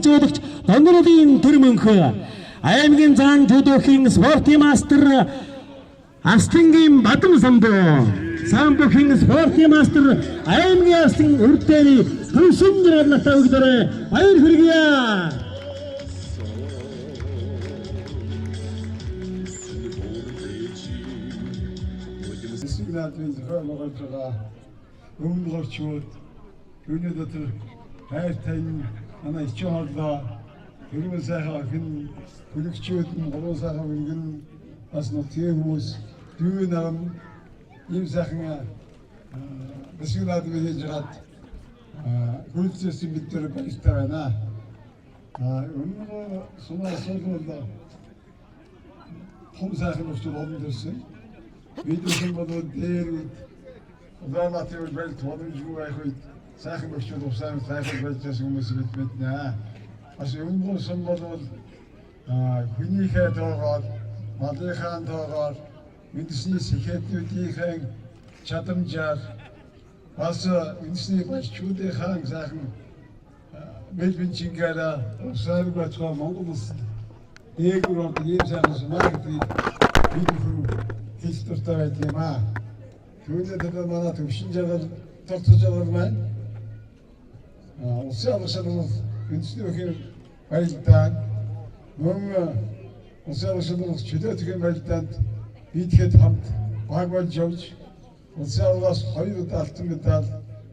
хөгжөөлөгч Дондорын Төрмөнх аймгийн зан жүдөхийн спортын мастер Астингийн Бадам самбохийн спортын мастер аймгийн астын үрдээний Түншин Жиралтай өгдөрөө баяр хүргье. Сигналын хөрмөгөлтөга өмгөлчүүд түүний дотор хайртай манай ичооллоо тэрүүн сайхан хэн хүлэгчүүд нь голоо сайхан өргөн бас нутгийн хүмүүс дүүн нам ийм сайхан бисгнаад хийж гад хүлцсэн бид тэр баяртай байна. Өмнө сумасуулаа том сайхан өчтөр олон төрсөн Видеосын бодвол дээр удаанатын бэлт бодомжгүй байхад сайхан өгчүүд усаан сайхан байлжсэн хүмүүс мэднэ. Ас өмнөсөн бодвол хүнийхээ тоогоор, малынхаа тоогоор, мэдсний сэхэтүүдийн чадамжаар бас мэдсний баччуудынхаа сайхан бэлбэнчингаараа усаан бацгаа Монгол улс дээгүүр ийм сайхан сумагтыг хийж дуртай байт юм аа. Түүний дээр манай төвшин жаргал тогтож байгаа маань улсын алгашаалын үндэсний өхөр баялдаан мөн улсын алгашаалын чөлөөтгөн баялдаанд бидэхэд хамт баг болж явж улсын алгаас 2 удаа алтан медаль,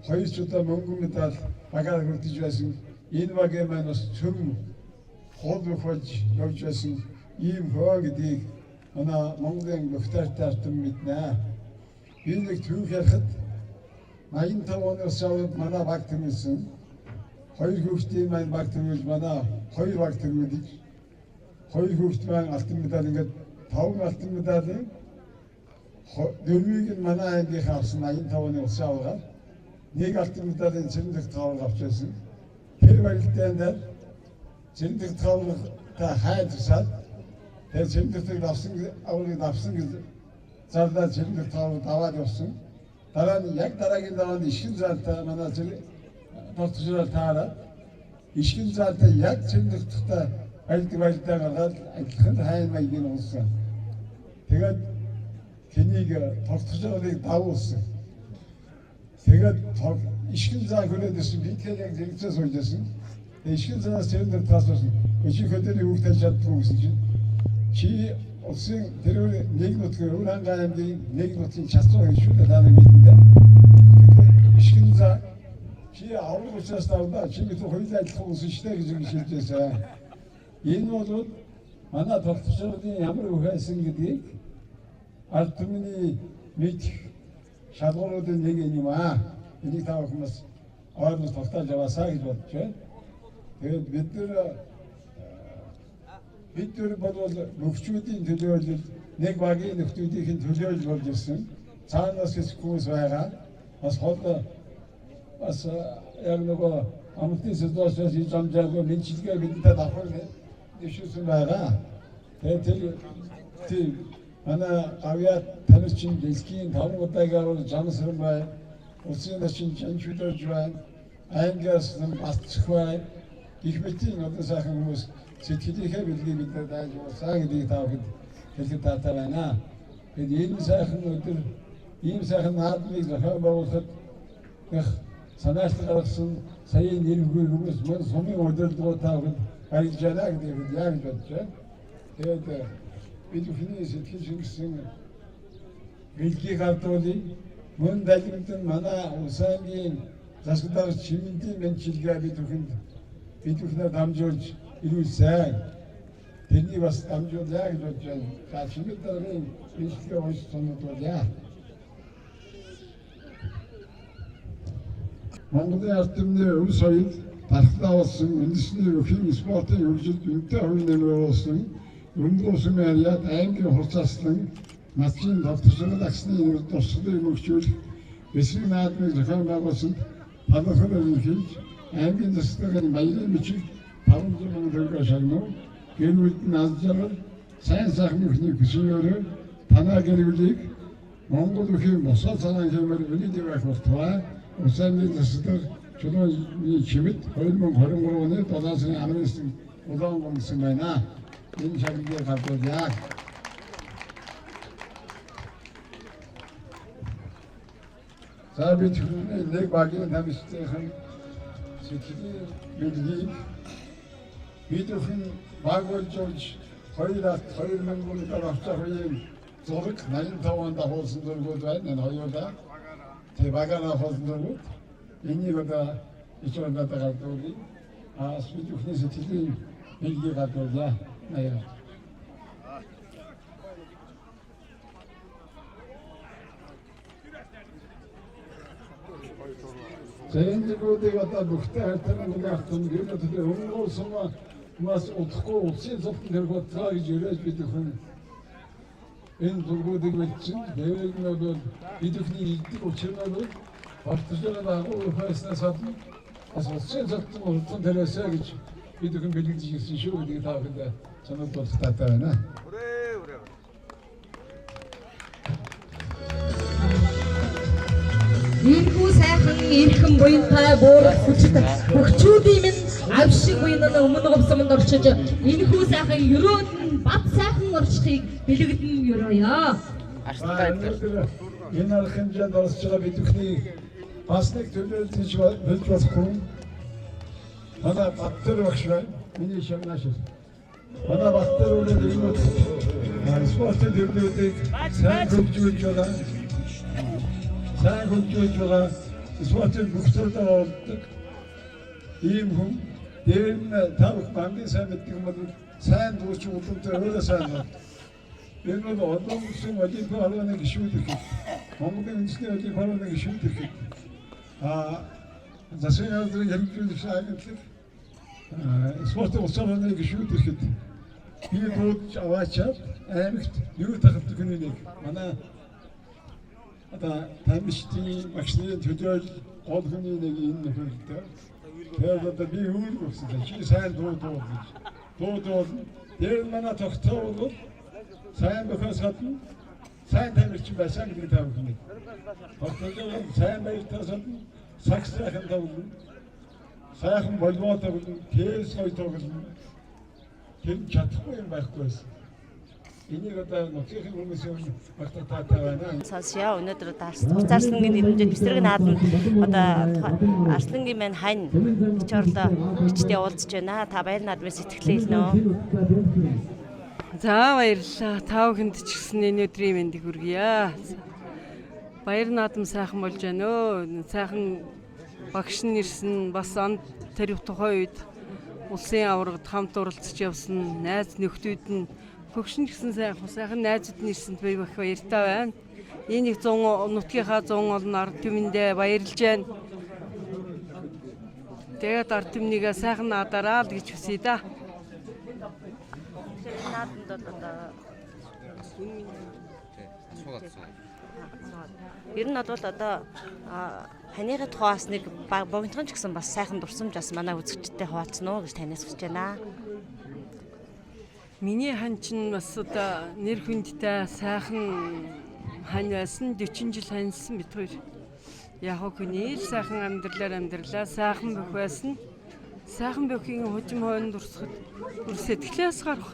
2 удаа мөнгөн медаль багаар хүртэж байсан энэ багийн маань бас цөм хол болж явж байсан ийм хөө гэдгийг манай Монголын мөхтөртэй артан мэднэ. Би нэг түүх ярихад 85 оноос аваад манай баг төрүүлсэн. 2 хүүхдийн маань баг төрүүлж манай 2 баг төрүүлж 2 хүүхд маань алтан медаль ингээд 5 алтан медалийн 4-ийг нь манай аймгийн авсан 85 оны улсын аваад нэг алтан медалийн цэвэрлэх тавар авч байсан. Тэр баялдаанд дээр цэвэрлэх таварта хайдсаад тэр цэвэрлэх авсан гэж зардаа цэвэрлэх тавар даваад явсан. Дараа нь яг дараагийн даваанд ишгэн зардаа манай тогтцол таараад ишгэн зардаа яг цэвэрлэх тухтай баялдаа гаргаад адилхан хайн маягийн унсан. Тэгээд тэнийг тогтцолыг давуулсан. Тэгээд ишгэн заа хөлөөдсөн би тэгэхээр яг зэрэгцээ суужсэн. Ишгэн заас цэвэрлэх таасан. Өчиг хөдөлгөөний үг талж чаддгүй гэсэн чинь чи улсын тэр нэг нутгийн Ууран аймгийн нэг нутгийн часрын шүлэг тааны мэднэ. Ишгэн за чи аврал учраас тавда чи бид хоёулаа адилхан улсын штэ гэж шилжээсэн. Энэ бол манай тогтцолын ямар үхсэн гэдгийг аль түмний мэдэх шалгууруудын нэг юм аа. Энийг та хүмүүс ойлгож тогтоож яваасаа гэж бодож байна. Тэгээд бид нар бодвол мөхчүүдийн төлөөлөл нэг багийн нөхдүүдийн төлөөлөл болж ирсэн. Цаанаас хүмүүс байгаа. Бас хол бас яг нөгөө амтны сэдвээс хийж амжаагүй мэдчилгээ бидэнтэй давхар дэвшүүлсэн байгаа. Тэгээд манай гавьяа таньчин дэлхийн 5 удаагаар бол Жамсран бай, улсын начин Жанчудорж бай, аймгаас Батцх бай, их мэтийн одоо сайхан хүмүүс сэтгэлийнхээ бэлгийг бид daaj уусаа гэдгийг та бүхэнд хэлэх таатай байна. Тэгээд энэ сайхан өдөр ийм сайхан наадмыг зохион байгуулахад санаачтай гаргасан саяын нэрвгүй хүмүүс мөн сумын удирдлагууд та бүхэнд баярлж байна гэдгийг яг бодож байна. Тэгээд бид бүхний сэтгэл шингэсэн бэлгийг авдуулъя. Мөн далимтэн манай улсангийн засагдар чимэнтийн мэнчилгээ бид бүхнээр дамжуулж ирүүл сайн. Тэрний бас дамжуулъя гэж бодож байна. За чимэнтийн бэлгээ уншиж сонирхолтой. Монголын ард түмний өв соёл дархлаа болсон үндэсний өхөн спортын хөгжилд үнэтэй хувь нэмэр болсон Өндөр улсын яад аймгийн хурцааслан нацгийн тогтцол агсны туршлагыг өгчүүл бэсрэг наадмыг зохион байгуулсан талархал өргөж аймгийн засгийн баярын бичиг 500 мянган төгрөгөөр шагнав. Гэр бүлд нь аз жаргал сайн сайхан өхний хүсмээрээ танаа гэр бүлийг Монгол өхийн босоо цагаан хэмээр үлдээ байх болтугай. Улсын засгийн 저는 이 기획 2023년에 도단성 아나운서 우다운 공승만이나 인샤비게 갖고자 사비 주는 내 과기는 담으시대 한 시키기 밀기 비도fin 마고 조지 거의다 거의만 보니 따라서 거의 저렇게 나인 타원다 호슨 들고 다니는 허요다 대박하나 호슨 들고 인이거다 이쪽으로 갔다 우리 스피드 시티는 밀기 갖고 오자 나요. 제인지고대 갖다 놓다 할 때는 그냥 좀 이렇게 응고서만 mas utku utsin saptın ko tragi jüres bitikun en durgu digmetçin devletmeden bitikni ilk uçurmadı artışlara da o faysına satın asıl sattım ortadan terasa geç bitikun belirteceksin şu ödeki tabinde sana dostatlarına Иймэрхүү сайхан эрхэм буянтай буурах хүчит хөгчүүдийн минь авшиг буянаа өмнө говсомонд орчиж энэхүү сайхан ерөөд нь бат сайхан орчихыг бэлэгдэн ёроё. Энэ алхамжаа дорсчгаа бидүхний басныг төлөөлж болж болохгүй. Манай баттер багш байна. Миний шагнаш. Манай баттер үлээд энэ спортын төрлүүдийг сайн хөгжүүлж байгаа. Сайн хөгжүүлж байгаа спортын бүхцөртөө ордог. Ийм хүн дээр нь тавх бангийн сайн мэддэг юм бол сайн дууч үлэмтэй өөрөө сайн байна. Энэ нь одон гэсэн олимпиад холбооны гишүүдэх. Монголын үндэсний олимпиад холбооны гишүүдэх. Засгийн газрын хэрэгжүүлэгч агентлаг спортын улсны гишүүдэх. Би дуудаж аваачаад аймагт юу тахдаг хүний нэг манай одоо тамирчдын багшны төдөөл гол хүний нэг энэ нөхөрлөлтөө тэгээд одоо би үүрэг өгсөн чи сайн дуу гэж дуу дээр манай тогтоол бол сайн бохоос гадна сайн тамирчин байсан гэдэг тавх нэг тогтоол сайн баяртаас гадна сакс сайхан тавх сайхан болвоо тавх кээс гоё тавх тэр чадахгүй юм байхгүй байсан. Энийг одоо нөхцөлийн хүмүүсийн багтаатаа байна. Сонсё өнөөдөр Арслангийн нэрндэд Бэсрэг наадам одоо Арслангийн маань хань чорлоо хүчтэй уулзж байна. Та баяр наадмын сэтгэлээ хэлнэ. За баярлалаа. Та бүхэнд ч гэсэн энэ өдрийн мэндийг хүргье. Баяр наадам сайхан болж байна өө. Сайхан багш нь ирсэн бас онд тэр тухайн үед улсын аврагт хамт оролцож явсан найз нөхдүүд нь хөгшин гэсэн сайхан найзууд нь ирсэнд би их баяртай байна. Энэ их 100 нутгийнхаа 100 олон ард түмэндээ баярлж байна. Тэгээд ард түмнийгээ сайхан наадараа л гэж хүсье да. Наадамд одоо ер нь бол одоо ханыхаа тухаас нэг богинохон ч гэсэн бас сайхан дурсамж бас манай үзэгчтэй хуваалцсан уу гэж танаас хүсэж байна. Миний хань чинь бас одоо нэр хүндтэй сайхан хань байсан 40 жил ханьсан бид хоёр. Яг хүний сайхан амьдралаа сайхан бүх байсан. Сайхан бүхийн хожим хойно дурсахад бүр сэтгэлээс гарах.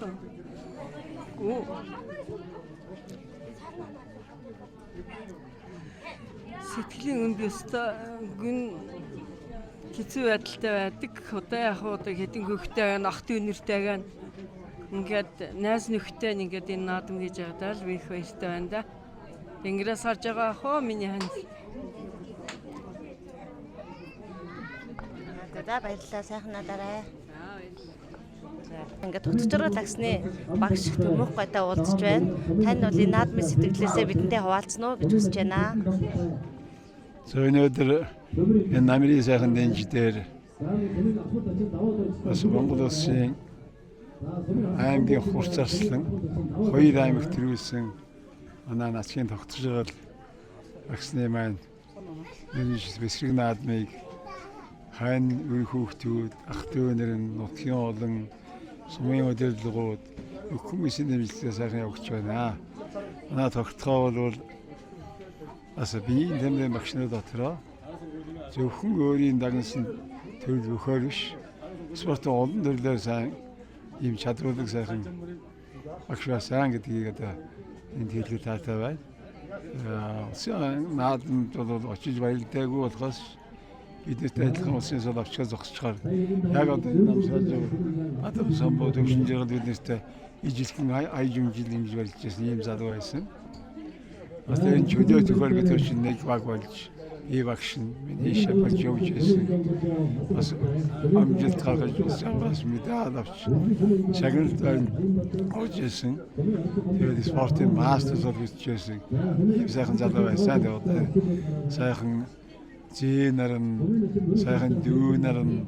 Сэтгэлийн өмбөстэй гүн хэцүү байдалтай байдаг. Одоо яг одоо хэдин хөвгтэй байна, ах дүүнэртэй байна. Ингээд найз нөхдөд ингээд энэ наадам хийж байгаадаа л би их баяртай байна да. Тэнгэрээс харж байгаа хөө миний ханд. За баярлалаа сайхан надараа. Ингээд төтөчрөө таксны багш төмөх гойтой уулзж байна. Тань бол энэ наадмын сэтгэлээсээ бидэнтэй хуваалцсан уу гэж хүсэж байна. Өнөөдөр энэ намрын сайхан дэнж дээр бас Монгол улсын аймгийн хурцарслан 2 аймагт төрүүлсэн манай нацгийн тогтцол багсны маань Бэсрэг наадмыг хань үе хүүхдүүд ах дүүнэр нь нутгийн олон сумын удирдлагууд хүмүүсийн нэмэлтээ сайхан явуулж байна. Манай тогтцоо бол бас би энэ багшны дотроо зөвхөн өөрийн дагнасан төрөл бөхөр биш. Спортын олон төрлөөр сайн ийм чадваруудыг сайхан багш сайн гэдгийг одоо энд хэлэхэд таатай байна. Наадамд бол очиж баялдаагүй болохоос биднэрт адилхан улсын сул авчгаа зогсчихоор яг одоо энэ намсаад Адам самбуу төвшин жиргэл биднэрт ижилхэн ая жимжил ингэж барьж байсан ийм залуу байсан. Бас энэ чөлөө төхөөргө төвшин нэг баг болж багш нь миний шапарч явж байсан. Бас амжилт гаргаж бас медаль авч шагналд орж ирсэн. Тэгээд спортын мастер зорилготой ийм сайхан залуу байсан. Тэгээд сайхан зээнэр нь сайхан дүүнэр нь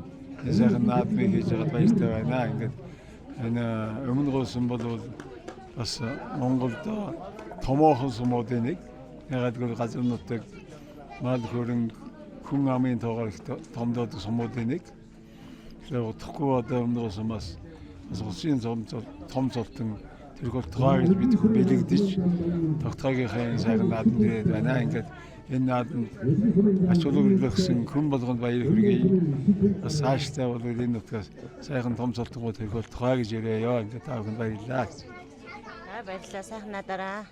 сайхан наадмыг хийж байгаа баяртай байна. Ингээд энэ өмнө гоосон бол бас Монголд томоохон сумуудын нэг ягаад газар нутаг мал хөрөнгө хүн амын тоогоор томдоод сумуудын нэг. Тэгээд утгагүй одоо өмнө гоосон бас улсын том золтон тэрхүү тоогоор бид бэлэгдэж тогтоогийнхаа сайхан наадам дээр байна. Ингээд энэ наадамд ач холбогдсон хүн болгонд баяр хүргэе. Бас цаашдаа бол энэ нутгаас сайхан том золтгууд тэрхүү тоогоо гэж яриа. Ингээд та бүхэнд баярлалаа. Баярлалаа сайхан надараа.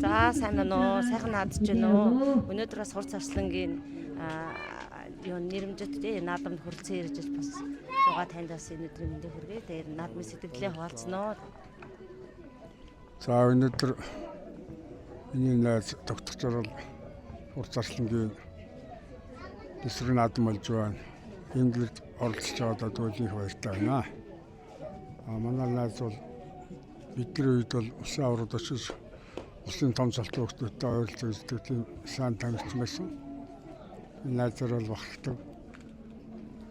За сайн байна уу? Сайхан наадж байна уу? Өнөөдөр бас Хурц Арслангийн нэрмжит наадамд хүрэлцэн ирж бас зугаа танд бас энэ өдрийн мэндийг хүргэе. Тэгээд наадмын сэтгэлээ хуваалцноо. За өнөөдөр миний найз тогтч орол Хурц Арслангийн эсрэг наадам болж байна. Энд оролцож байгаа төлөв их баяртай байна. Манай найз бол бидний үед бол улсын аврагд очиж улсын том золтой хүмүүстэй ойролцоо үздэг тийм сайн танигдсан байсан. Энэ найзаар бол багтдаг.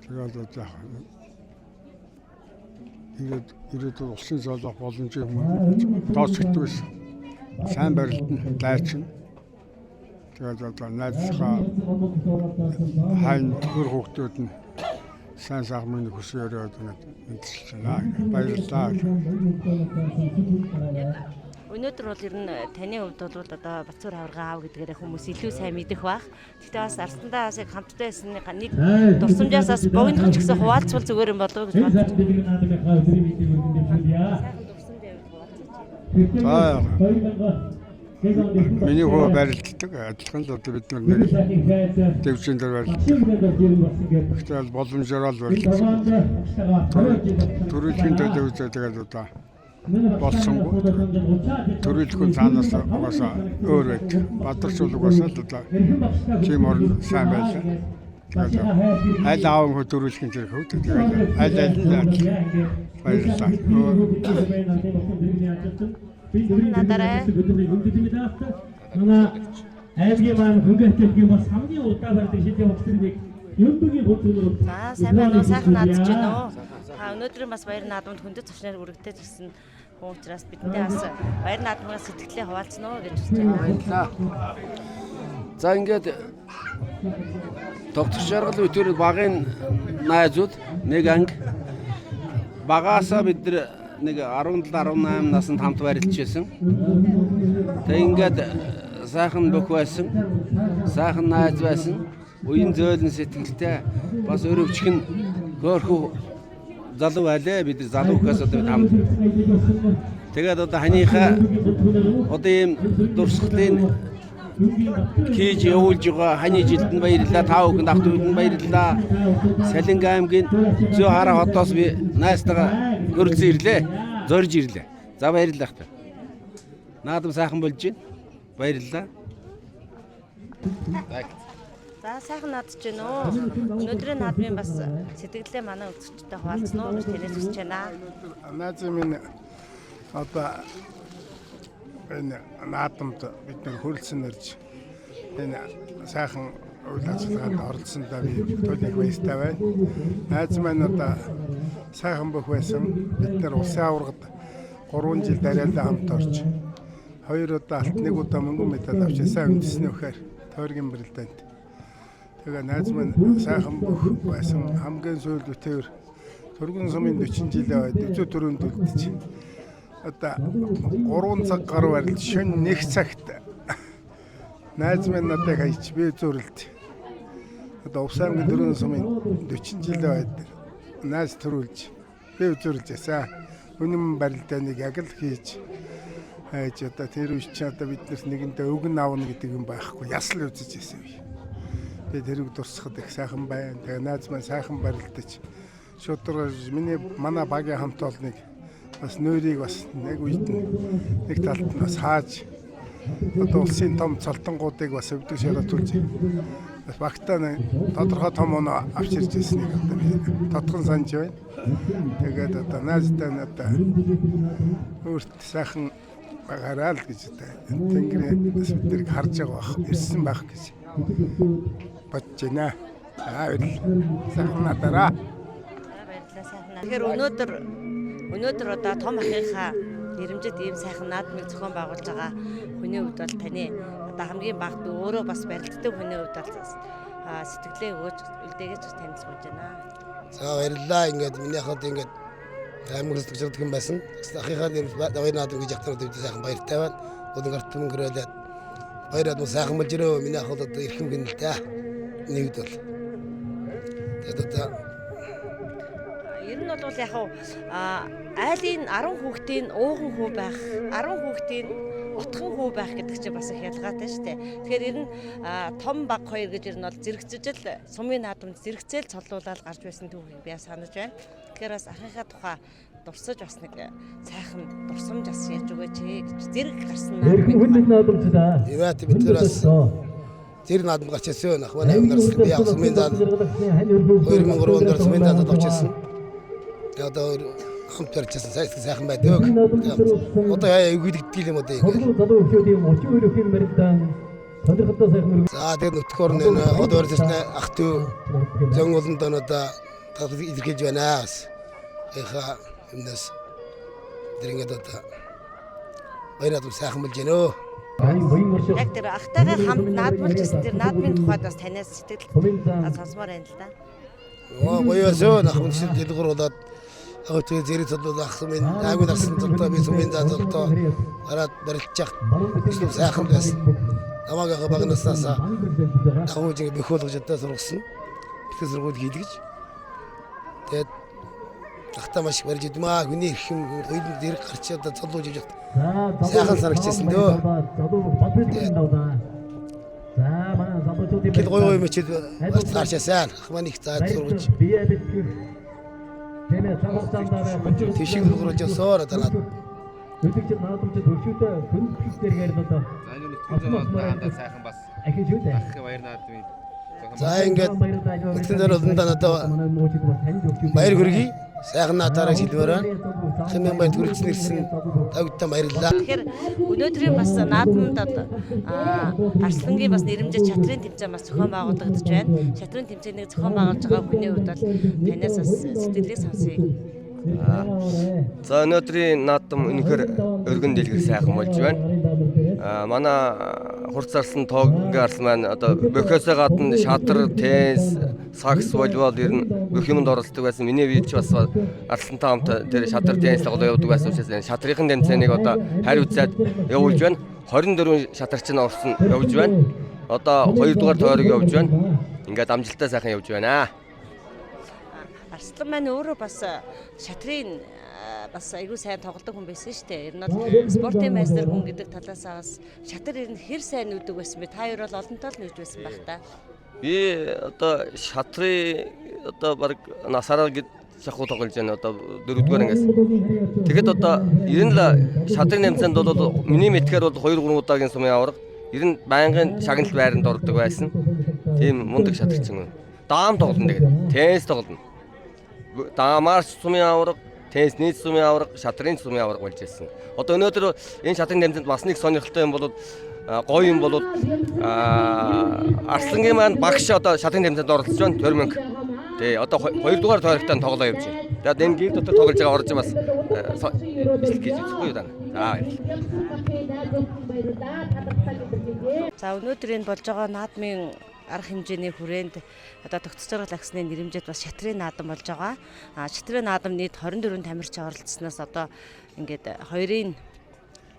Тэгээд одоо ирээд улсын золох боломжийг тооцогддог байсан. Сайн барилтанд дайчин. Тэгээд одоо найзынхаа хайн төр хүмүүсд нь сайн сайхан хүсээр яваад мэдчихэж байна. Баярлалаа. Өнөөдөр бол ер нь таны хувьд бол одоо Бацуур хавргаа аав гэдгээр хүмүүс илүү сайн мэдэх бах. Гэхдээ бас Арсландаа бас яг хамттай байсан нэг дурсамжаас бас богинохон ч гэсэн хуваалцвал зүгээр юм болов уу гэж бодож байна. Миний хөө барилддаг адилхан л одоо бид нар дэвшин дээр барилддаг. Гэхдээ боломжоор л барилддаг. Төрөлхийн төлөө үзээ тэгээд одоо болсонгүй. Төрөлхөн цаанаас угаасаа өөр байдаг. Бадарчул угаасаа л одоо тийм орн сайн байлаа. Тэгээд аль аав хөө төрөлхийн зэрэг хөвдөг. Тэгээд аль баярлалаа. Надараа. аймгийн маань хөнгөлтөлгийн бас хамгийн удаа барьдаг шилжих хөтөлбөрийг Юнбигийн хөтөлбөр. За сайн байна уу? Сайхан наадж байна уу? Та өнөөдрийн бас баяр наадамд хүндэт зочноор үргэлжлэж ирсэн хүн учраас бидэнтэй бас баяр наадмаас сэтгэлээ хуваалцсан уу гэж хүсэж байна. Баярлалаа. За ингээд тогтч жаргал өтөр багын найзууд нэг анги багаасаа бид нэг 17 18 наснд хамт барилж байсан. Тэг ингээд сайхан бүх байсан. Сайхан найз байсан. Уян зөөлөн сэтгэлтэй бас өрөвчгөн хөөрхөө залуу байлаа. Бид залуу хөөс одоо хамт. Тэгээд одоо ханыхаа одоо ийм дурсгалын хийж явуулж байгаа ханы жилд нь баярлалаа. Та бүхэнд ах дүүдэнд нь баярлалаа. Салинг аймгийн зөө хараа хотоос би найстайгаа хөрөлцөн ирлээ. Зорж ирлээ. За баярлалаа. Наадам сайхан болж байна. Баярлалаа. За сайхан наадж байна уу? Өнөөдрийн наадмын бас сэтгэлээ манай үзэгчтэй хуваалцсан уу гэж танаас хүсэж байна. Наадмын минь одоо энэ наадамд бид нар хөрөлцөн ирж энэ сайхан үйл ажиллагаанд оролцсондоо би төлөв баяртай байна. Найз маань одоо сайхан бүх байсан. Бид нар улсын аваргад 3 жил дараалал хамт орж 2 удаа алт 1 удаа мөнгөн медаль авч сайн үндэсний өгөхөр тойргийн бриллиант. Тэгээ найз маань сайхан бүх байсан. Хамгийн сүүлд үтээр Төргөн сумын 40 жилээ байд үзүү төрөнд үлдэж. Одоо 3 цаг гаруй барилж шөнө 1 цагт найз минь надад хайч би зөрлөлт. Одоо Увсаймгийн дөрвөн сумын 40 жилээ байдаг. Найз төрүүлж би зөрлөжсэн. Үнэн барилдааныг яг л хийж хайж одоо тэр үе чи одоо биднэрт нэгэндээ өгн аавна гэдэг юм байхгүй. Ясал үзэж байсан би. Би тэрийг дурсахад их сайхан байна. Тэгээ найз маань сайхан барилдаж шударгаж манай багийн хамт олныг бас нөөрийг бас нэг үед нэг талд нь бас хааж одоо улсын том цолтонгуудыг бас өвдөг шаардуулж бас багтаа тодорхой том оноо авчирч ирснийг одоо би тодхон санаж байна. Тэгээд одоо найзтай надаа өөрт сайхан багаараа л гэж одоо тэнгэрийн бас биднийг харж байгаа бах ирсэн байх гэж бодож байна. Сайхан надаараа. Баярлалаа сайхан. Тэгэхээр өнөөдөр одоо том ахынхаа нэрэмжит ийм сайхан наадмыг зохион байгуулж байгаа хүний хувьд бол таны одоо хамгийн багт өөрөө бас барилддаг хүний хувьд бол сэтгэлээ өгөөж үлдээгэж танилцуулж байна. За баярлалаа. Ингээд миний хад ингээд аймаг хэсэг юм байсан. Ахынхаа нэрэмж баяр наадам гэж ягтар өдөрт сайхан баяртай байна. Өдөр гартмын гөрөлөд баярад мөн сайхан болж ирөө. Миний хад одоо ирхэн гинэлтэй. Нэгд бол. Тэгээд одоо ер нь бол яг айлын 10 хүүхдийн ууган хүү байх, 10 хүүхдийн утхан хүү байх гэдэг чинь бас их ялгаатай шүү дээ. Тэгэхээр ер нь том баг хоёр гэж ер нь бол зэрэгцэжл сумын наадамд зэрэгцээл цоллуулаад гарч байсан түүхийг би санаж байна. Тэгэхээр бас ахынхаа тухай дурсаж бас нэг сайхан дурсамж бас ярьж өгөөч гэж зэрэг гарсан наадамчлаа. Яа тийм биднээс зэрэг наадам гарч ирсэн. Ах манай өмнөөс би яг сумын зам 2003 онд сумын зам тавьчихсан. Одоо хамт ярьжсэн сайхан байдаг. Одоо яа өгдөгдөл юм одоо ингэ. Залуу хөөд юм 32 өхийн барилдаан сонирхолтой сайхан мөрөг. За тэгээд нөтгөр нэ одоо ярьжсэн ах トゥ зөн олонд одоо илэрхийлж байна. Эха юмнаас дэрэнгэд одоо баярад сайхан болж гинөө. Яг тэр ахтайгаа хамт наадмалж гэсэн тэр наадмын тухайд бас танаас сэтгэл сонсомоор байна л да. Боёсоо нахмын дэлгүүр болоод авто зэрэг цолоод ахсмын аймаг дарсан цолтоо би сумын зан цолтоо гараад барилчих. Эсвэл сайхан байсан. Намаагаа багнаснаас ахуужиг бихүүлгэж одоо сургасан. Ихтэй сургууль хийлгэж. Тэгээд ахтаа маш барьж идмаа хүний их юм хоёрын зэрэг гарч одоо цолуулж явж байгаа. Сайхан санагчсан дөө. За манай залуучуудын Кил гоё мөчөд бас цаашаасаа ахман их цаад сургаж. Тэмээ цагаатандаа Тишиг сургуулж явсаар одоо над өдөгчд наадамчд өршөөтэй хүн хүчээр гээд одоо сайхан бас ахиж үүтэй. ах баяр наадмын за ингээд өтгөн дээр олондоо одоо баяр хүргэе. Сайхан наадаараа шилбэрээ. Хэмээн баяр төрөлцсөн ирсэн тавьтаа баярлалаа. Тэгэхээр өнөөдрийн бас наадманд Арслангийн бас нэрэмжит шатрын тэмцээн бас зохион байгуулагдаж байна. Шатрын тэмцээнийг зохион байгуулж байгаа хүний хувьд бол танаас бас сэтгэлийг сонсъё. За өнөөдрийн наадам үнэхээр өргөн дэлгэр сайхан болж байна. Манай хурц зарсан тоог арс маань одоо бөхөөсөө гадна шатар, теннис, сакс, волейбол ер нь бүх юмд оролцдог байсан. Миний вич бас арслантай хамт тэр шатар, теннис тоглоо явуулдаг байсан учраас шатрын тэмцээнийг одоо хариуцаад явуулж байна. 24 шатарч нь орсон явж байна. Одоо 2 дугаар тойрог явж байна. Ингээд амжилттай сайхан явж байна. Арслан маань өөрөө бас шатрын бас айгүй сайн тоглодог хүн байсан шүү дээ. Ер нь бол спортын майстер хүн гэдэг талаас бас шатар ер нь хэр сайн нүдэг байсан бэ? Та хоёр бол олонтоо л нүж байсан байх та. Би одоо шатрын одоо баг насараа гэж шахуу тоглож байна. Одоо 4-р ангиас. Тэгэхэд одоо ер нь л шатрын тэмцээнд бол миний мэдхээр бол 2-3 удаагийн сумын аварга ер нь байнгын шагналт байранд ордог байсан. Тийм мундаг шатарчин. Даам тоглоно тэгээд. Теннис тоглоно. Даамаар сумын аварга, теннисний сумын аварга, шатрын сумын аварга болж ирсэн. Одоо өнөөдөр энэ шатрын тэмцээнд бас нэг сонирхолтой юм бол гоё юм бол Арслангийн маань багш одоо шатрын тэмцээнд оролцож байна. Торминг. Тий, одоо 2 дугаар тойрогтой тоглоо явж байна. Тэгээд энэ гэр дотор тоглож байгаа орж бас гэж үзэхгүй юу даа. За өнөөдөр энэ болж байгаа наадмын арга хэмжээний хүрээнд одоо тогтцож байгаа агсны нэрэмжит бас шатрын наадам болж байгаа. Шатрын наадам нийт 24 тамирчин оролцсноос одоо ингээд хоёрын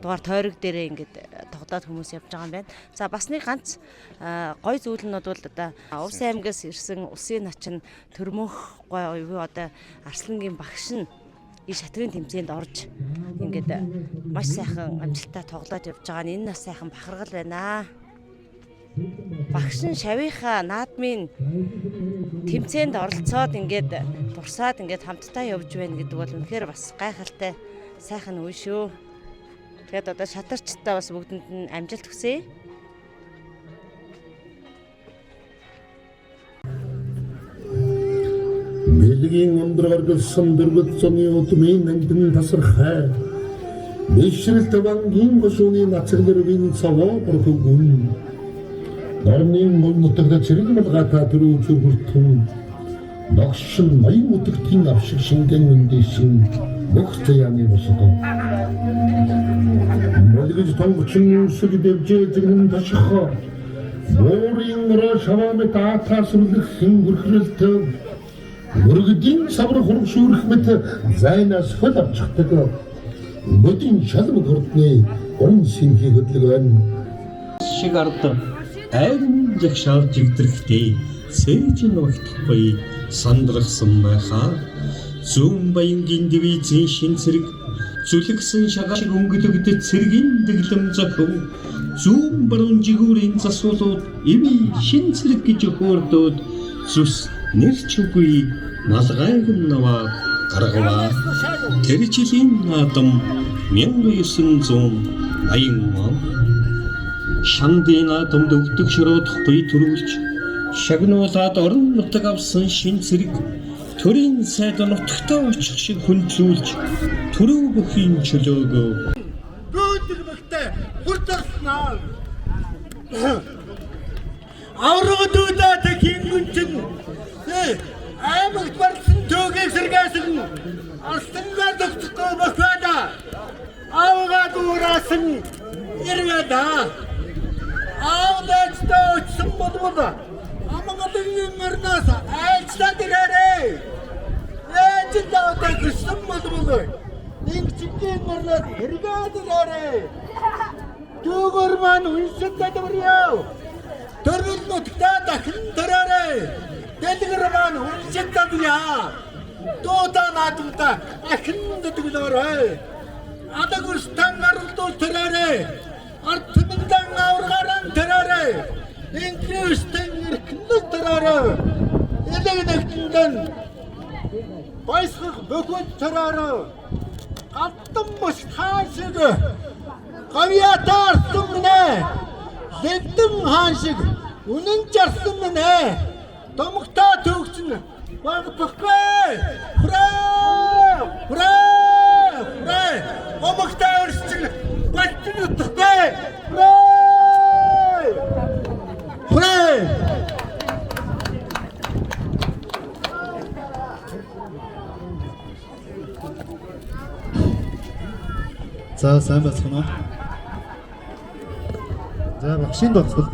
дугаар тойрог дээрээ ингээд тогтоод хүмүүс явж байгаа юм байна. За бас нэг ганц гой зүйл нь бол одоо Увс аймгаас ирсэн Усын начин Төрмөх гой юу одоо Арслангийн багш нь и шатрын тэмцээнд орж ингээд маш сайхан амжилттай тоглоод явж байгаа нь энэ нас сайхан бахаргал байна. Багш нь шавийнхаа наадмын тэмцээнд оролцоод ингээд дурсаад ингээд хамтдаа явж байна гэдэг бол үнэхээр бас гайхалтай сайхан үе шүү. Тэгээд одоо шатарчтай бас бүгдэнд нь амжилт хүсье. Мэлгийн өндрөгсөн дөрвөд зуны удмын нэмдэн тасархай. Нэшрэлт вангийн гошууны нацгэрвийн цаваа бүрхүгүн. Нормын мөнөтгөд зэрэгмэлгата төрөө зүрхүртэн. Ногшин маяг үтгтийн авшиг шингэн мөндөшин бүх заяаны босдоо. Мэлгэж тонгочин сүгдэвжээ зэгнэн ташхаа. Морин ра шавамэ таатасрлэх хингүрхрэлтэй. Мөргөдийн савар хургшүүрх мэт зайнаас хөл авчихдаг мөдийн шалм хурдны уран синхи хөдлөг байна. Шиг ард айрын жагшаар жигдрэхтэй сэж ногтхгүй сандрахсан байхаа зүүн баянгийн дивизийн шин цэрэг зүлгсэн шагааш өнгөлөгдөд цэргийн дэглэм зохион зүүн баруун жигүүрийн засуулууд эми шин цэрэг гэж хөөрдөөд зүс нэрчгүй малгайг наваа гаргаваа тэр жилийн наадам 1980 он шандын наадамд өвдөг шороодохгүй төрүүлж шагнуулаад орон нутаг авсан шин цэрэг төрийн сайд нутагтаа очих шиг хүндлүүлж төрөө бүхийн чөлөөгөө Гүйдэлбэгтэй хүртэлснаа аврагдуудаа тэхингүнчин аймагт барсан төгөөг сэргээсэн алстангаар догцохгүй бохвада авгаа дуурасан ирвэда авдаачтай очсон болбол амгалагын мөрнөөс айлчлаад ирээрээ ээжтэй удаа гүсэн болбол нэг чигээр мөрнөөс эргээд ирээрээ дүүгөр маань үнсэдтэй дөрөё төрөл нутгтаа дахин төрөөрэй дэлгэр маань үнсэдтэй дөрөё дуудаа наадмаа ахин дэглөөрэй адагурстан гаралдуу төрөөрэй арт тэмдэн авргаран төрөөрэй инкрустэн ирхэндэл төрөөрэй элэгнэгтэн байсгах бөгөөд төрөөрэй алтан бус хаашиг гавьятаар түмнэ лэгдэн хаан шиг үнэн жарсан нэ домогтаа төгсөн багтахгүй хүрээ домогтаа өрсчил баттын утахгүй хүрээ За сайн байна. За багшийн тогтвол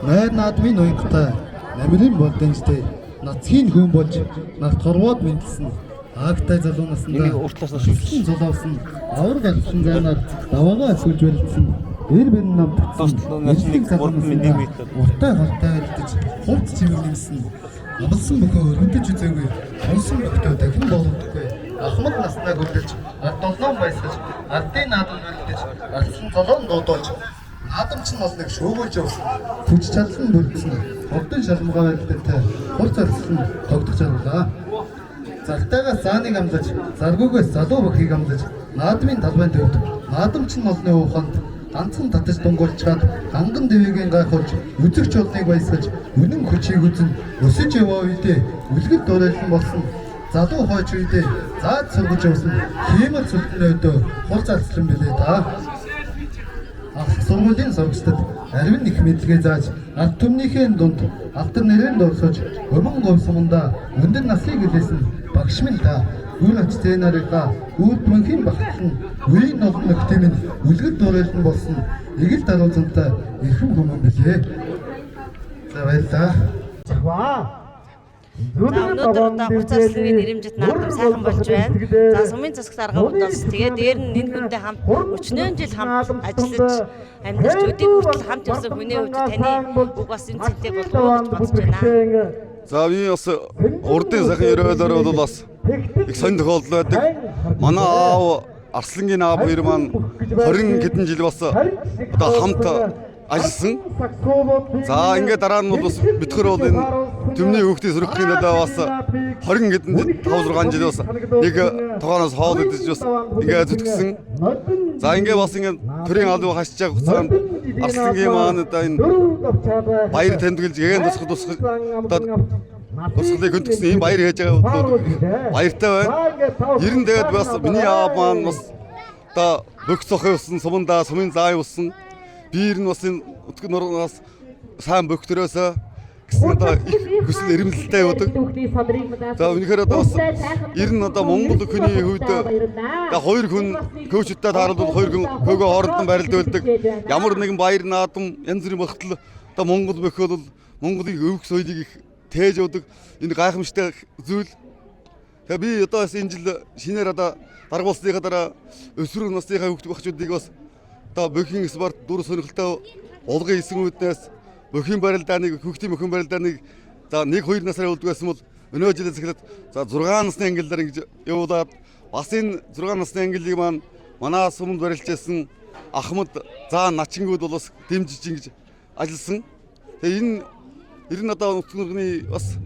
найр наадмын уянгатай намирын болдонжтэй нацхийн хүн болж нарт хорвоод мэдлсэн агтай залуу наснда уртлаасан зулаасан авраг алсын зайнаар даваагаа асуулж барилдсан эр бэн нам уртай хортой байлдаж хурд чимэглэмсэн амлсан бөхөө өргөдөж үзээгүй онсон бөхтөө дахин болгодоггүй ахмад наснаа гүрдэж ард долоон байсгаж ардын наадам барилдаж алсын золоон дуудуулж наадамч нь бол нэг шөөгөөж явсан хүч чадлан бүрдсэн урдын шалмгаа барилдалтай хур зарцсан тогтож чадлаа. Залтайгаас зааныг амлаж, заргуугаас залуу бүхийг амлаж, наадмын талбайн төвд наадамч нь олны ухаанд ганцхан татаж дунгуулчаад ханган дэвэгийн гайхуулж үзэгч олныг баясгаж үнэн хүчийг үзэн өсөж яваа үедээ үлгэр дуурайлан болсон залуу хойч үедээ заад сургаж явсан хиймэл сүлтний өдөө хур зарцлан билээ та. Сургуулийн сурагчдад арвин их мэдлэгээ зааж ард түмнийхээ дунд алтар нэрээр дурсаж өмөн говсмондоо өндөр наслыг илээсэн багш минь та үр ач зээнарыгаа үүд мөнхийн багтлан үеийн ногн нөхтөмн үлгэр дуурайлан болсон эгэл даруузантай эрхэм хүмүүн билээ. За баярлалаа. Захваа. Өнөөдөр одоо хуцааслангийн нэрэмжит наадам сайхан болж байна. За сумын засагт арга бодоос тэгээд дээр нь энэ хүнтэй хамт 40 жил хамт ажиллаж амьдарч өдийг хүртэл хамт явсан хүний хувьд таны үг бас энэ зүйтэй болов уу гэж бодож байна. За би бас урдын сайхан ерөөлөөр бол бас их сонь тохиолдол байдаг. Манай аав Арслангийн аав хоёр маань 20 хэдэн жил бас одоо хамт ажилласан. За ингээд дараа нь бол бас битгэр бол энэ төмний хүүхдийн сүрхэхийн надаа бас 20 хэдэн 5-6 жил бас нэг тогооноос хоол идэж бас ингээд зүтгэсэн. За ингээд бас ингээд төрийн албан хашиж байгаа хугацаанд Арслангийн маань одоо энэ баяр тэмдэглэж гэгэн тусах одоо тусгалыг хөндгсөн ийм баяр хийж байгаа баяртай байна. Ер нь тэгээд бас миний аав маань бас одоо бүх цохой усан сумандаа сумын заа юусан биер нь бас энэ өтгөн нургаас сайн бөхтөрөөсөө гэсэн одоо их хүсэл эрмэлзэлтэй байдаг. За үнэхээр одоо бас ер нь одоо Монгол хүний хувьд хоёр хүн коучтой тааруулбал хоёр хүн көөгөө хоорондон барилдуулдаг. Ямар нэгэн баяр наадам янз бүрийн багтал одоо Монгол бөхөл бол Монголын өвөг соёлыг их тээж өгдөг энэ гайхамшигтай зүйл. Тэгээ би одоо бас энэ жил шинээр одоо дарга улсныхаа дараа өсвөр насныхаа хүүхд багчуудыг бас одоо бөхийн спорт дүр сонирхолтой улгын эсгүүнээс бөхийн барилдааныг хүүхдийн бөхийн барилдааныг за 1-2 насаар явуулдаг байсан бол өнөө жилээс эхлээд за 6 насны ангиллаар ингэж явуулаад бас энэ 6 насны ангиллыг маань манай сумд барилжсэн Ахмад заан начингууд бол бас дэмжиж ингэж ажилласан. Тэгээ энэ ер нь одоо өтгөрний бас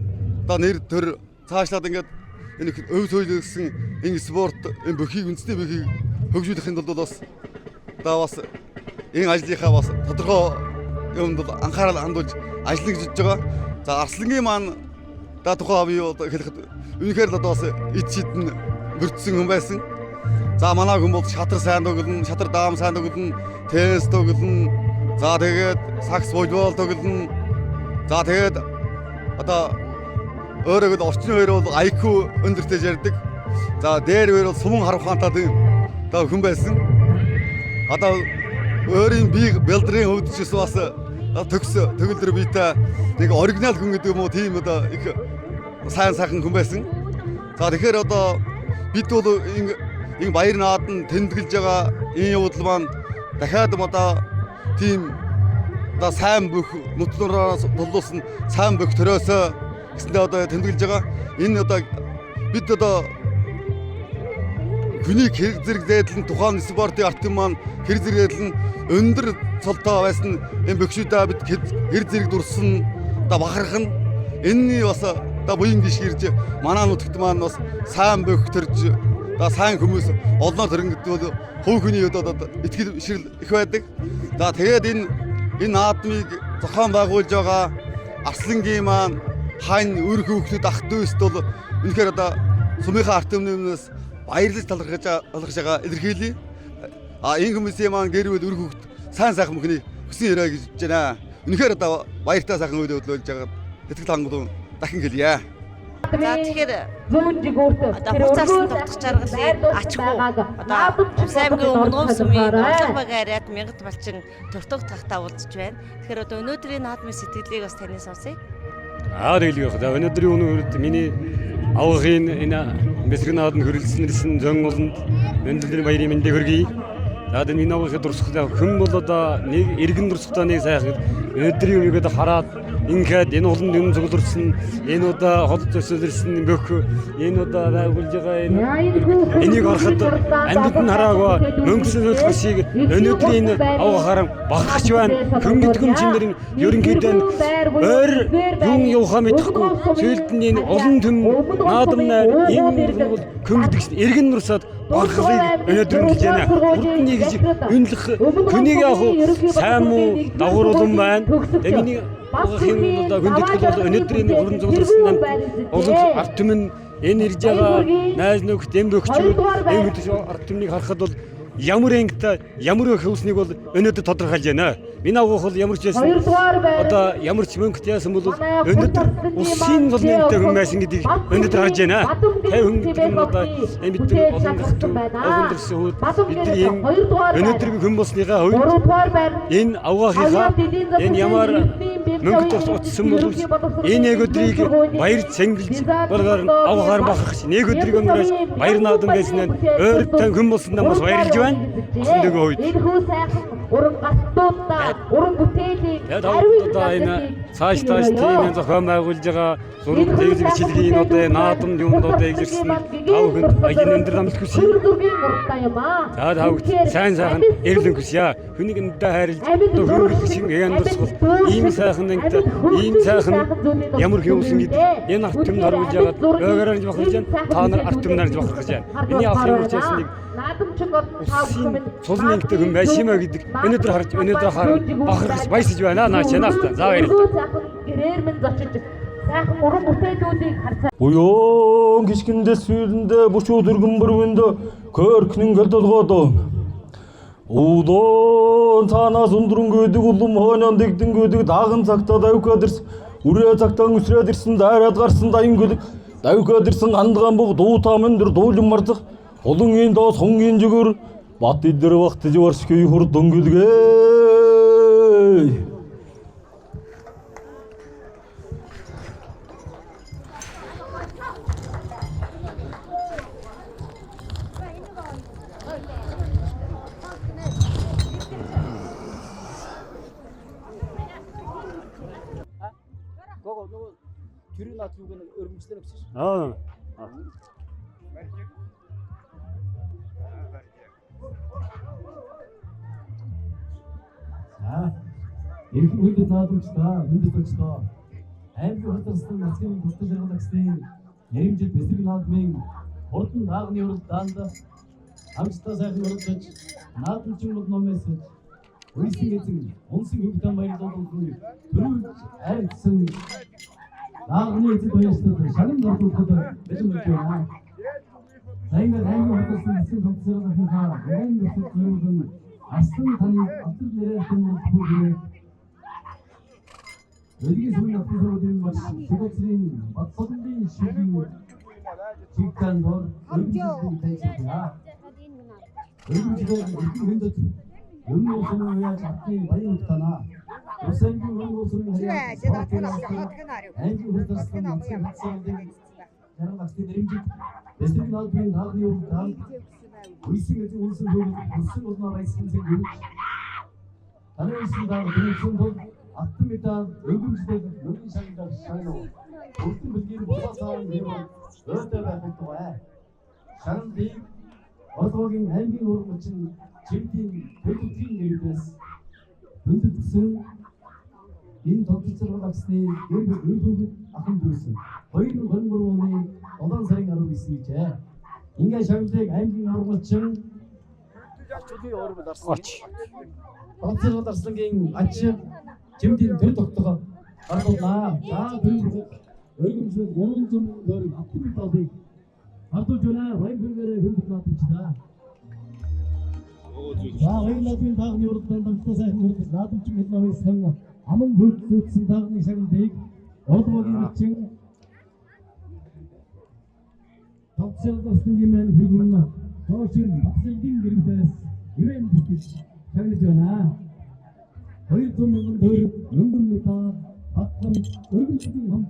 одоо нэр төр цаашлаад ингээд энэ өв соёл гэсэн энэ спорт энэ бөхийг үндэсний бөхийг хөгжүүлэхэд бол бас одоо бас энэ ажлынхаа бас тодорхой юмд анхаарал хандуулж ажиллана гэж бодож байгаа. За Арслангийн маань да тухай би одоо хэлэхэд үнэхээр л одоо бас эд шидэн мөрдсөн хүн байсан. За манай хүн бол шатар сайн тоглоно, шатар даам сайн тоглоно, теннис тоглоно. За тэгээд сакс волейбол тоглоно. За тэгээд одоо өөрөөр орчин хоёр бол IQ өндөртэй ярьдаг. За дээр хоёр бол суман харах хаантаа одоо хүн байсан. Одоо өөрийн бие бэлдрийн хувьд ч бас төгс төгөлдөр биетэй нэг оригинал хүн гэдэг юм уу тийм одоо их сайн сайхан хүн байсан. За тэгэхээр одоо бид бол энэ баяр наадам тэмдэглэж байгаа энэ явдал маань дахиад одоо тийм одоо сайн бүх нутгуураас толуулсан сайн бүх төрөөсөө гэсэндээ одоо тэмдэглэж байгаа. Энэ одоо бид одоо хүний хэрэг зэрэг зээдэл нь тухайн спортын артын маань хэрэг зэрэг зээдэл нь өндөр цолтой байсан энэ бөхшүүдээ бид хэрэг зэрэг дурсан одоо бахарх нь энэний бас одоо буян гიშгэрж манай нутагт маань бас сайн бөх төрж одоо сайн хүмүүс олноор төрөнгөд бол хувь хүний одоо итгэл бишрэл их байдаг. За тэгээд энэ наадмыг зохион байгуулж байгаа Арслангийн маань хань өр хүүхдүүд ах дүүст бол үнэхээр одоо сумынхаа арт түмнээс баярлаж талархаж байгаа илэрхийлье. Энэ хүмүүсийн маань гэр бүл өр хүүхд сайн сайхан мөхний хүсэн яраа гэж байна. Үнэхээр одоо баяртай сайхан үйл явдал болж байгаа итгэл хангалтын дахин хэлье. За тэгэхээр одоо хуцаарсан тогтох жаргалын ачгүй одоо Саймгийн өмнө сумын орлого багийн ариад мянгат балчин төртөг тахтаа уулзж байна. Тэгэхээр одоо өнөөдрийн наадмын сэтгэлийг бас таны сонсъё. Хэлгийх. За өнөөдрийн өнөөд миний авгын энэ бэсрэг наадмын хөрөлдсөн зөн болонд өнөөдрийн баярын мэндийг хүргэе. За энэ миний авгын дурсахтай хүн бол одоо нэг иргэн дурсахтай нэг сайхан өнөөдрийн үнийг одоо хараад ингээд энэ олон юм зөвлөрсөн энэ удаа хол төсөлөрсөн бөх энэ удаа байгуулж байгаа энийг харахад амьд нь хараагаа мөнгөсөн хөлсийг өнөөдрийн энэ авахаар багахч байна. Хүн гэдэг юм чинь нэр ерөнхийдөө өөр юм явахаа мэдэхгүй сүйд нь энэ олон төм наадамнаар ийм бол хүн гэдэг чинь эргэн нурсаад бархлыг өнөөдөр хэлж байна. Урдны гэж үнэлэх хүнийг яг сайн муу дагууруулсан байна. Тэгээ миний хин одоо хүндэтгэл бол өнөөдрийн уран зөвлөрсөн олон арт түмэн энэ ирж байгаа найз нөхд эм бөхчүүд энэ хөдөлж арт түмнийг харахад бол ямар ангитай ямар их хөвснийг бол өнөөдөр тодорхойлж байна. Миний авах бол ямар ч байсан одоо ямар ч мөнгөт яасан бол өнөөдөр усын болнтой хүн байсан гэдгийг өнөөдөр харж байна. Тэ хүн гэдэг нь одоо энэ бид олон гэрсэн хүүд бидний өнөөдөр хүн болсныхаа хувьд энэ авгаахынхаа энэ ямар мөнгө тус утсан бол энэ нэг өдрийг баяр цэнгэлж болгаар авахаар бахарч нэг өдрийг өнгөрөөж баяр наадам гэсэн нь ойртон хүн болсондоо бас баярлж байна. Өсөндөө үед. Уран галтуудаа, уран бүтээлийг одоо энэ цааш тийм зохион байгуулж байгаа зураг техник бичлэгийн одоо наадам юмд одоо илэрсэн тав хүнд аян өндөр намлах хүсье. За тавд сайн сайхан эрэлэн хүсье. Хүнийг өндөө хайрлж одоо хөрөнгө чинь яндсгал ийм сайхан нэгт ийм сайхан ямар хөвсөн гэдэг энэ арт юм харуулж ягаад өгөрөж бахарж байна. Та нар арт юм нарж бахарж байна. Миний ах юм учраас нэг цулын нэгтэй хүн байшимаа гэдэг өнөөдөр харж өнөөдөр харан бахархаж баясаж байна наач янаахта. За баярлалаа. Гэрээр минь зочиж сайхан уран бүтээлүүдийг харцаа. Буян гიშгэндэс сүйрэндэ бүчүү дөргөн бүрвэнд көркнэн гэлдолгоодо. Удон цаанаас өндрөн гэдэг улам хойноон дэгдэн гэдэг дааган цагтаа давхадэрс үрээ цагтаа үсрээд ирсэн дайраад гарсан дайм гэдэг давхад ирсэн андгаан буг дуутаа мөндөр дуулан марзах улангийн доос хонгийн жигөр бат идэр багтж варшгүй хурдан гэлгээ. Түрүүн наадмыг өргөмжлөн өгсөн шүү. Ирэх үед наадмчдаа, хүндэт очдоо. Аймгийн хурдсан насгийн бүртгэл жаргалагчдын нэрмжид бэсрэг наадмын хурдан даагны урд даанд хамтдаа сайхан урдж наадмчин бол номээс Үйсэн эзэн унсын хөвгтэн баярлуулсан төрүүлж аригсан даагны эзэн баярлалаа шагнал дурдуулахад бэлэн болж байна. Саяхан аймгийн хурдсан насгийн бүртгэл жаргалагчдын гэн нөхөд төрүүлэн асан таны автор нэрээр хүмүүстээ Өдгий сүн автоодын маш сегцрийн батсодын шигийн чигтан дор өргөжлөж таньцаа. Өргөжлөж хүндэт өмнөсөн яаж атны баян утгана. Өсөнгийн өмнөсөн харьяа. Аймгийн хурдсан насгийн жаргалагчдын нэрмжид бэсрэг наадмын даагны урд даанд Үйсэн эзэн унсын хөвгтөн улмаа байсан зэн Танайсан даа дүнсэн бол аттан мэдээ өгөмжлөг нүрийн шагнал шагнал бүртэн бүлгийн болоосаа нэм өөртөө байх тугай шагналыг одоогийн аймгийн урмчин чимтийн төлөвийн нэрээс бүндэтсэн энэ тогтцолгоогсны өргөмжлөг ахын дүүсэн 2023 оны 7 сарын 19 гэжээ. Ингээ шагналыг аймгийн урмчин Оч. Онцгой дарслангийн ачиг чимдийн төр тогтоогоо хардуулнаа. За өргөмжлөг янз бүрийн автомобилийг хардуулж байна. Вайберээр хөндөж наадмчдаа. За хоёулаа даагны урдсан дамжтай сайхан хурдс наадмч мэднээс сан аман хөлдсөн даагны шагналыг одоогийн чин Тогтцолгоосны мэн хөргөн тоочир батлын гэрээс ивэн битгий шагнаж байна. 200,000 төгрөг мөнгөн метаа батлан өргөмжлөгийн хамт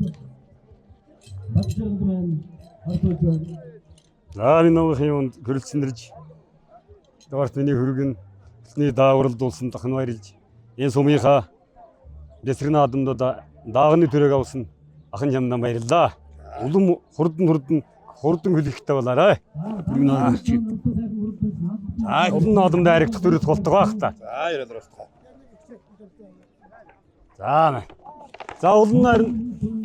батлын хартуулж байна. За энэ новын юунд хөрөлцөнөрж дээрт миний хөргөн өсний даавралдуулсан дахин баярлж энэ сумынхаа бэсрэг наадамд даагны төрөг авсан ахын чамдан баярлалаа. Улам хурдан хөлөгтэй болоорой. Олон наадамд аригдах төрөд болтгоо бах та. За ярил рустгаа. За улнаар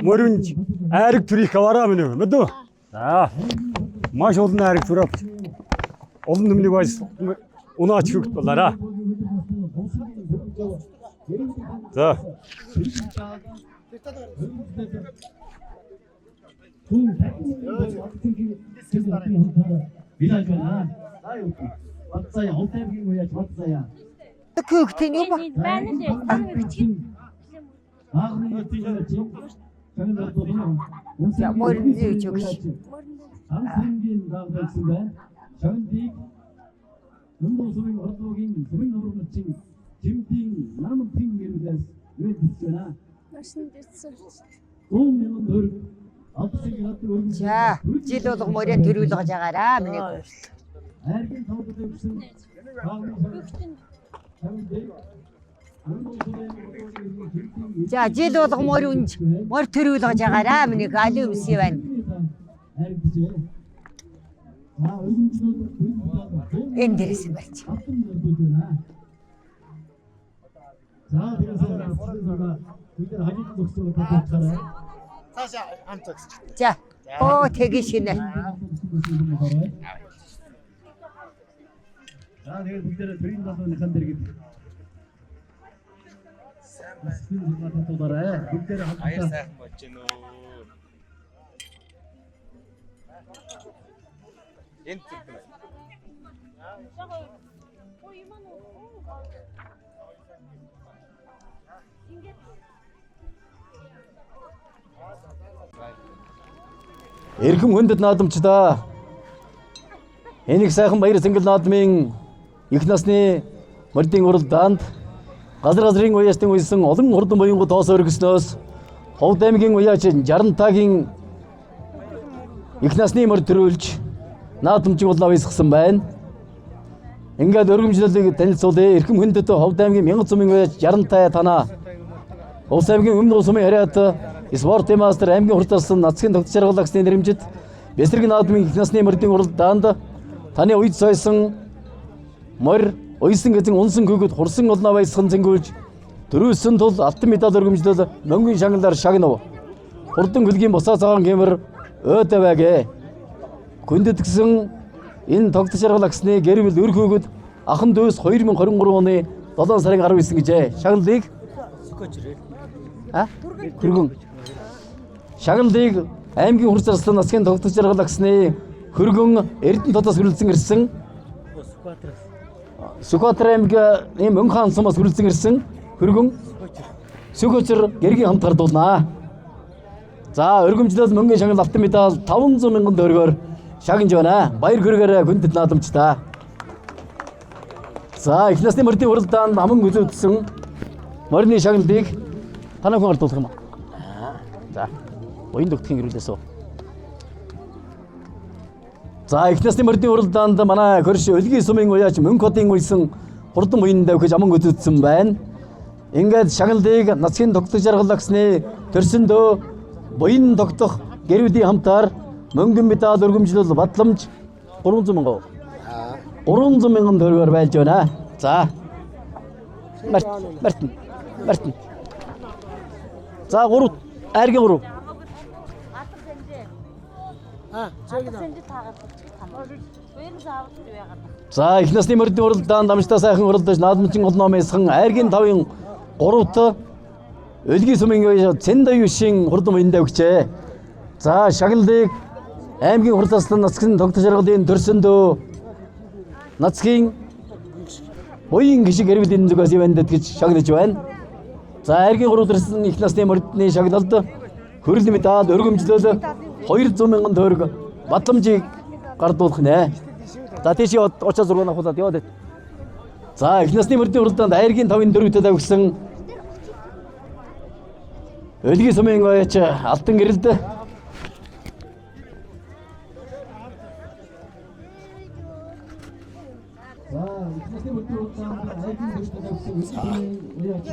мөрөнж ариг төрих аваараа минь мэдв. За маш олон ариг төрөв. Олон нэмний байж унаач хөгт болоорой. За Kökten yok. Ben de Ya morun diyor çok. За, жил болго морийн төрүүл гож байгаараа миний. За, жил болго морь төрүүл гож байгаараа миний галуу өмсөй байна. Энэ дээрээс барьж. За, тэгээс бид хажууд зогсоод тавьчихаарай. цаашаа хамт зогсож. За. Оо, тэгэж шинэ. За, тэгээд бүгдээ төрийн далууны хан дээр гээд. Сайн байна. Бүгдээ хамтдаа. Аяр сайхан болж гэнэ үү. Энд зүгтэн. Эрхэм хүндэт наадамчдаа энийг сайхан баяр цэнгэл наадмын их насны мордын уралдаанд газрын уяастын үйсэн олон хурдан буянгууд тоос өргөснөөс Ховд аймгийн уяач 60-таагийн их насны морд төрүүлж наадамчин улаав хийсгсэн байна. Ингээд өргөмжлөлийг танилцуулъя. Эрхэм хүндэт Ховд аймгийн 1000 сумын уяач 60-таа танаа Улс аймгийн өмнө сумын хариат спортын мастер аймгийн хурцлсан нацгийн тогтч жаргал агсны нэрэмжит Бэсрэг наадмын их насны мордын уралдаанд таны үед сойсон морь уйсан гэсэн унсан гүгэд хурсан олноо баясхан зэнгүүлж төрүүлсэн тул алтан медаль өргөмжлөл мөнгөний шагналаар шагнав. Хурдан гөлгийн бусаа цагаан гэмэр өөдөө байгэ. Хүндэт гисэн энэ тогтч жаргал агсны гэрвэл өр хөөгд ахан дөөс 2023 оны 7 сарын 19 гэжээ. Шагналыг Хүргэн шагналыг аймгийн хурцлсан насгийн тогтч жаргал агсны хөргөн Эрдэнэ дотоос хүрэлцэн ирсэн. Сүхбаатар аймгийн Мөнх хаан сумаас хүрэлцэн ирсэн хөргөн Сүхбаатар гэргийн хамт гардуулнаа. За, өргөмжлөл мөнгөний шагнал алтан медаль 500 мянган төгрөгөөр шагнаж байна. Баяр хүргээрэй хүндэт наадамчдаа. За, их насны мордын уралдаанд аман үзүүлсэн морины шагналыг танаа хүн гардуулах юм аа. За, буян дөгтгийн ирүүлээс үү. За, их насны мордын уралдаанд манай хөрш өлгийн сумын уяач Мөнх хотын үйсэн хурдан буян давхиж аман үзүүлсэн байна. Ингээд шагналыг нацгийн тогтч жаргал агсны төрсөндөө буян тогтох гэрүүдийн хамтаар мөнгөн медаль өргөмжлөл батламж 300 мянга. 300 мянган төгрөгөөр байлж байна. За. Мартин. За, 3 айргийн 3. За, их насны мордын уралдаанд амжтай сайхан уралдаж наадамчин олноо мэсхэн айргийн 5-ын 3-т өлгийн сумын Цэндай юшин хурдан буянд өгчээ. За, шагналыг аймгийн хурцлсан нацгийн тогтч жаргалын төрсөндөө нацгийн буян гişиг гэрвлийн зүгээс ивэндэд гэж шагнаж байна. За, айргийн 3 төрсөн их насны мордны шагналд хөрөл медаль өргөмжлөл 200 мянган төгрөг батламжийг гардуулах нэ. За, тийш 36 авахулаад яваад. За, их насны мордын уралдаанд айргийн 5-ын 4-т давгсан өлгийн сумын уяач алтан гэрэлд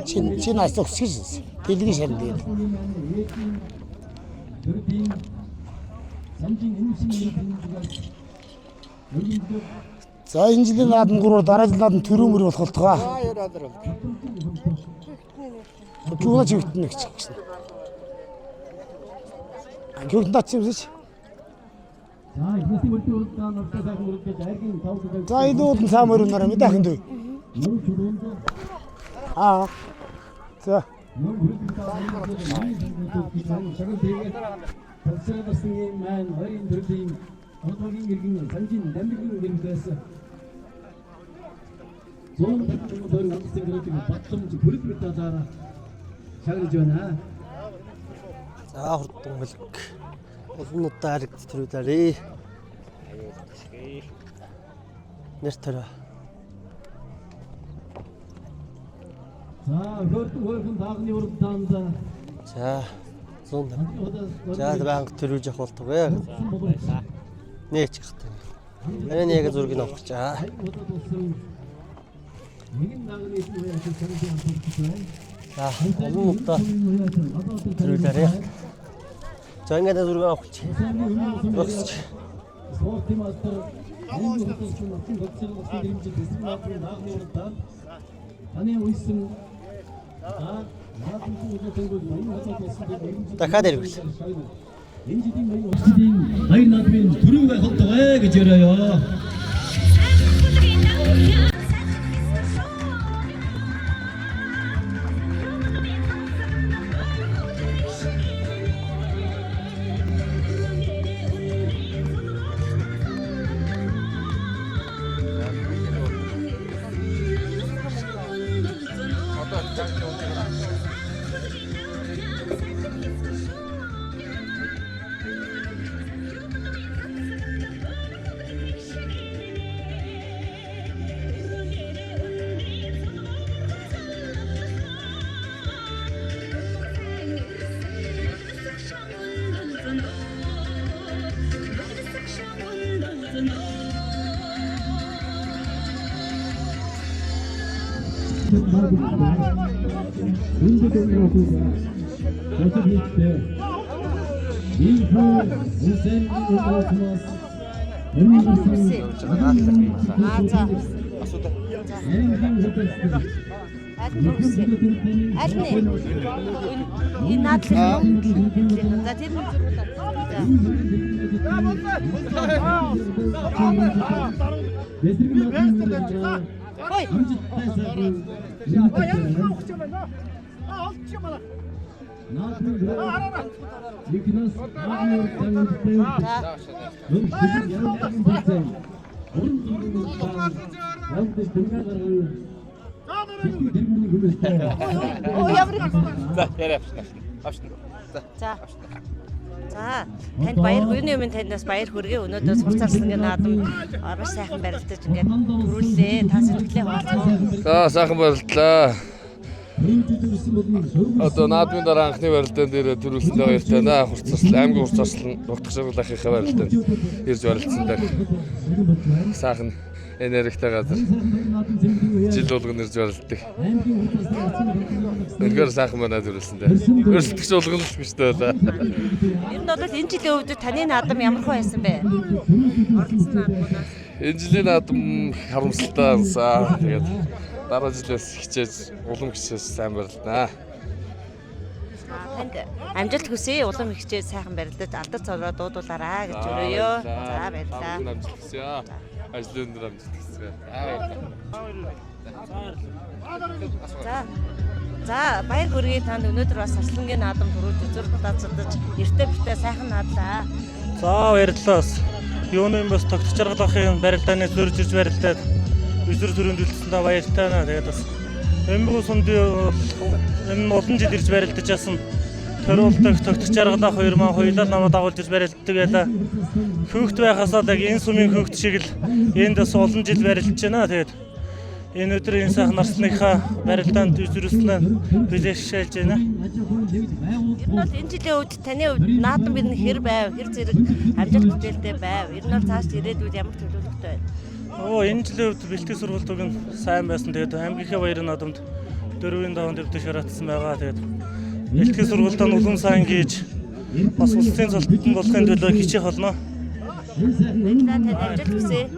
чин асуух дэлгэн шарнаа. За, энэ жилийн наадам 3 дараа жилийн наадам төрөөмөр болох болтгоо. Гүнэ чигтэн гэж чинь. Гүнэ тацчихвч. За, энэ уулын цаа мөрөөр мэдээхэн дөө. За. За, хурдан мэлг олнуудаа харагдаж төрүүлээрээ. Нэр төрөө. За, хөрдөн хөргөн таагны уралдаанд За 100. За банк төрүүлж явах болтугай. Нээч гахтай. Энэ яг зургийг авах чаа. За өмнөдөө төрүүлээрээ. За ингээд зургийг авах чи. Өгсөж. дахиад эргүүл. Баяр наадмын түрүү байх болтугай гэж яриа. За танд баяр хүргэний өмнө танаас баяр хүргэе. Өнөөдөр сурц арслангийн наадам маш сайхан барилдаж ингээд төрүүллээ. Та сэтгэлээ хуваалцгаа. За сайхан барилдлаа. Одоо наадмын дараа анхны барилдаан дээр төрүүлсэндээ баяртай байна. Хурц арслан аймгийн хурц арслан нутаг шаргал ахихаа барилдаанд ирж барилдсан дээр сайхан энергитэй газар жил болгон ирж барилддаг. Үнэхээр сайхан байна төрүүлсэндээ. Өрсөлдөгч болгон л биш дээ. Ер нь бол энэ жилийн үед таны наадам ямар хөө байсан бэ? Оролцсон наадмуудаас. Энэ жилийн наадам харамсалтай ансаа. Тэгээд дараа жилээс хичээж улам хичээж сайн барилдана. Танд амжилт хүсье. Улам хичээж сайхан барилдаж алдар цороо дуудуулаарай гэж өрөөё. За баярлалаа. Амжилт хүсье. Ажлын дээр амжилт хүсье. За баяр хүргэе. Танд өнөөдөр бас арслангийн наадам төрүүлж үзүр тулаацдаж эртээ бүртээ сайхан наадлаа. За баярлалаа. Юуны бас тогтч жаргал ахын барилдааны зөрж ирж барилдаад өсвөр төрөндөлсөндөө баяртай байна. Тэгээд бас эмгүү сундын энэ олон жил ирж барилдаж ясан төрүүлдэг тогтч жаргал ах хоёр маань хоёулаа намайг дагуулж ирж барилддаг байлаа. Хөөгт байхасаа яг энэ сумын хөөгт шиг л энд бас олон жил барилдаж байна. Тэгээд энэ өдөр энэ сайхан арсланыхаа барилдаанд үзүүлснээр бэлэшшээлж байна. Ер нь бол энэ жилийн үед таны хувьд наадам бэр хэр байв, хэр зэрэг амжилт бүтээлтэй байв. Ер нь бол цааш ирээдүйд ямар төлөвлөгтэй байна? Энэ жилийн үед бэлтгэл сургалтыг нь сайн байсан. Тэгээд аймгийнхаа баярын наадамд 4-ийн даван дэвтэж шаардсан байгаа. Тэгээд бэлтгэл сургалтаа улам сайн хийж бас улсын цолтон болохын төлөө хичээх болно. Амжилт хүсье.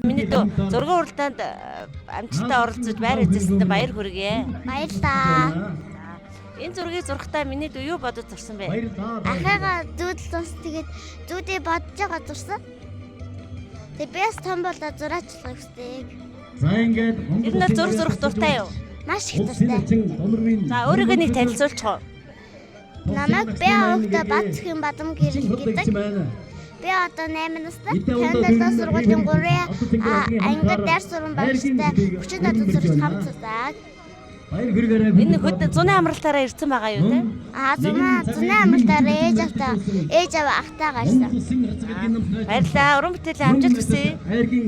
Миний зургийн уралдаанд амжилттай оролцож байр эзэсэнд баяр хүргэе. Баярлалаа. Энэ зургийг зурхтаа миний дүү юу бодож зурсан бэ? Ахыгаа зүүдэл ус тэгээд зүүдээ бодож байгаа зурсан. Тэгээд би бас том болоод зураачлах хүсдэг. За ингээд ер нь зурх дуртай юу? Маш их дуртай. За өөрийгөө нэг танилцуулчих уу? Намайг Бэавта Бацхийн Бадам гэрэл гэдэг. Би одоо 8 настай. Танилаа сургуулийн 3 ангид дайр суран багштай 30 надад сурч хамтсаг. Энэ хөд зуны амралтаараа ирсэн байгаа юу те? Зуны амралтаараа ээж аваа ахтайгаа ирсэн. Баярлалаа. Уран бүтээлийн амжилт хүсье.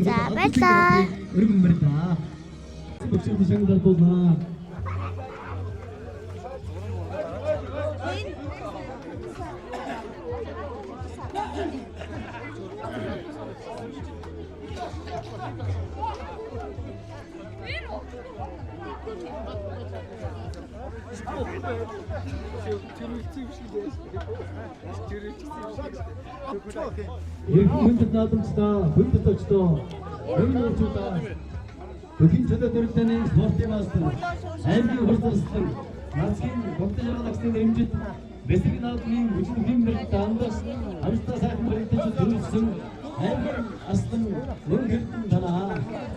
За баярлалаа. Хүндэт наадамчдаа, хүндэт очдоо, өргөнөчүүдээ Бүхэн чөлөө төрөлтөний спортын мастер, аймгийн хурцлсан, Нацгийн гомдол жаргалагчдын нэмжид Бэсэг наадмын бүжиг хэмбэр дандас амтаа сайхан баригдаж төрүүлсэн аймгийн аслан